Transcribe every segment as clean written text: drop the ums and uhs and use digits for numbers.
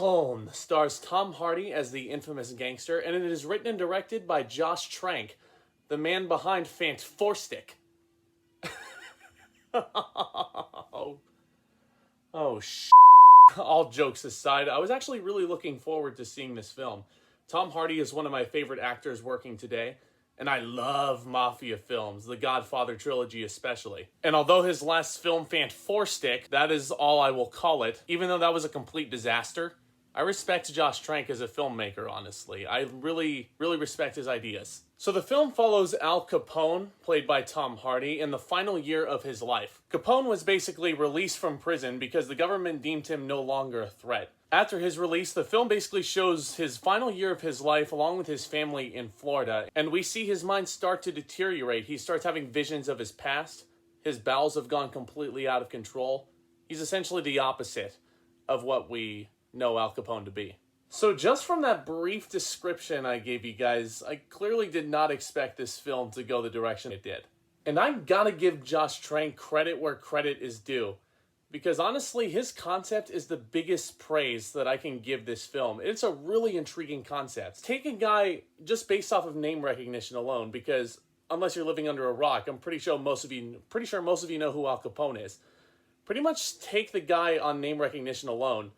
Capone stars Tom Hardy as the infamous gangster, and it is written and directed by Josh Trank, the man behind Fantastic. oh, All jokes aside, I was actually really looking forward to seeing this film. Tom Hardy is one of my favorite actors working today, and I love mafia films, the Godfather trilogy especially. And although his last film, Fantastic, that is all I will call it, even though that was a complete disaster, I respect Josh Trank as a filmmaker, honestly. I really respect his ideas. So the film follows Al Capone, played by Tom Hardy, in the final year of his life. Capone was basically released from prison because the government deemed him no longer a threat. After his release, the film basically shows his final year of his life along with his family in Florida, and we see his mind start to deteriorate. He starts having visions of his past. His bowels have gone completely out of control. He's essentially the opposite of what we know Al Capone to be. So just from that brief description I gave you guys, I clearly did not expect this film to go the direction it did. And I gotta give Josh Trank credit where credit is due, because honestly, his concept is the biggest praise that I can give this film. It's a really intriguing concept. Take a guy just based off of name recognition alone, because unless you're living under a rock, I'm pretty sure most of you know who Al Capone is. Pretty much take the guy on name recognition alone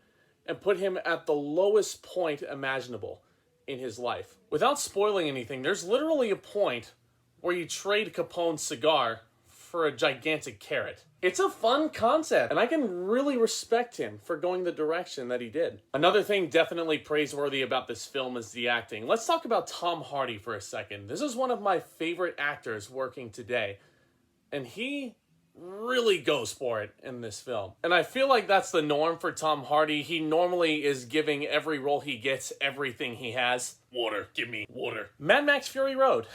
and put him at the lowest point imaginable in his life. Without spoiling anything, there's literally a point where you trade Capone's cigar for a gigantic carrot. It's a fun concept, and I can really respect him for going the direction that he did. Another thing definitely praiseworthy about this film is the acting. Let's talk about Tom Hardy for a second. This is one of my favorite actors working today, and he really goes for it in this film. And I feel like that's the norm for Tom Hardy. He normally is giving every role he gets everything he has. Water, give me water. Mad Max Fury Road.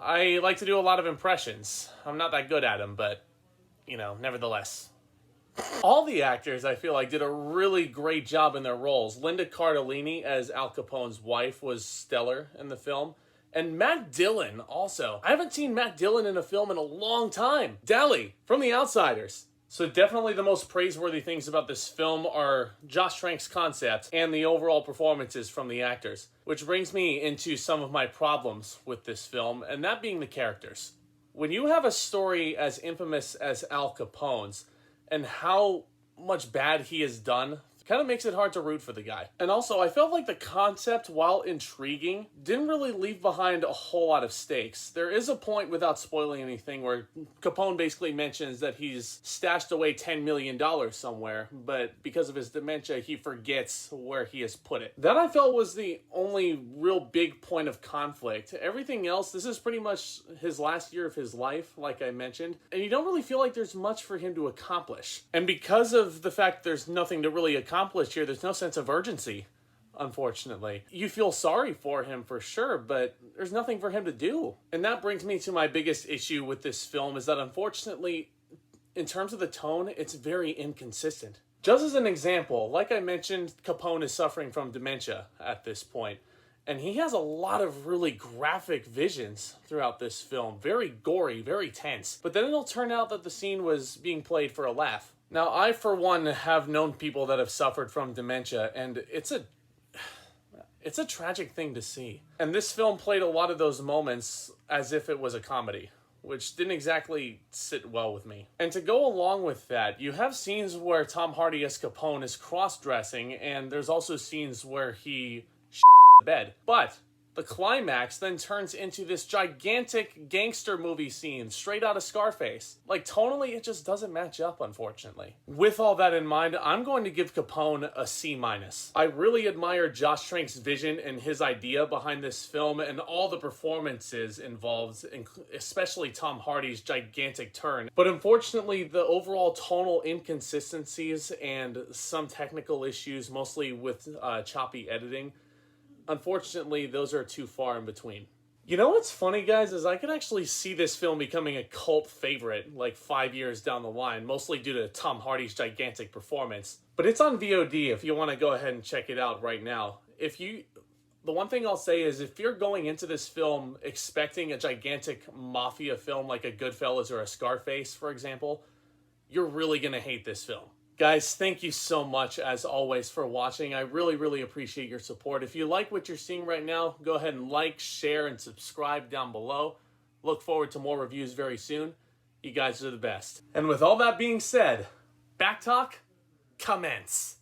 I like to do a lot of impressions. I'm not that good at them, but, you know, nevertheless. All the actors, I feel like, did a really great job in their roles. Linda Cardellini as Al Capone's wife was stellar in the film. And Matt Dillon also. I haven't seen Matt Dillon in a film in a long time. Dally from The Outsiders. So definitely the most praiseworthy things about this film are Josh Trank's concept and the overall performances from the actors. Which brings me into some of my problems with this film, and that being the characters. When you have a story as infamous as Al Capone's, and how much bad he has done, kind of makes it hard to root for the guy. And also, I felt like the concept, while intriguing, didn't really leave behind a whole lot of stakes. There is a point, without spoiling anything, where Capone basically mentions that he's stashed away $10 million somewhere, but because of his dementia, he forgets where he has put it. That, I felt, was the only real big point of conflict. Everything else, this is pretty much his last year of his life, like I mentioned, and you don't really feel like there's much for him to accomplish. And because of the fact there's nothing to really accomplish here, there's no sense of urgency, unfortunately. You feel sorry for him for sure, but there's nothing for him to do. And that brings me to my biggest issue with this film, is that unfortunately, in terms of the tone, it's very inconsistent. Just as an example, like I mentioned, Capone is suffering from dementia at this point, and he has a lot of really graphic visions throughout this film. Very gory, very tense. But then it'll turn out that the scene was being played for a laugh. Now, I, for one, have known people that have suffered from dementia, and it's a tragic thing to see. And this film played a lot of those moments as if it was a comedy, which didn't exactly sit well with me. And to go along with that, you have scenes where Tom Hardy as Capone is cross-dressing, and there's also scenes where he the bed. But the climax then turns into this gigantic gangster movie scene straight out of Scarface. Like, tonally, it just doesn't match up, unfortunately. With all that in mind, I'm going to give Capone a C-. I really admire Josh Trank's vision and his idea behind this film and all the performances involved, especially Tom Hardy's gigantic turn. But unfortunately, the overall tonal inconsistencies and some technical issues, mostly with choppy editing, unfortunately, those are too far in between. You know what's funny, guys, is I could actually see this film becoming a cult favorite like 5 years down the line, mostly due to Tom Hardy's gigantic performance. But it's on VOD if you want to go ahead and check it out right now. The one thing I'll say is, if you're going into this film expecting a gigantic mafia film like a Goodfellas or a Scarface, for example, you're really going to hate this film. Guys, thank you so much, as always, for watching. I really, really appreciate your support. If you like what you're seeing right now, go ahead and like, share, and subscribe down below. Look forward to more reviews very soon. You guys are the best. And with all that being said, back talk, commence.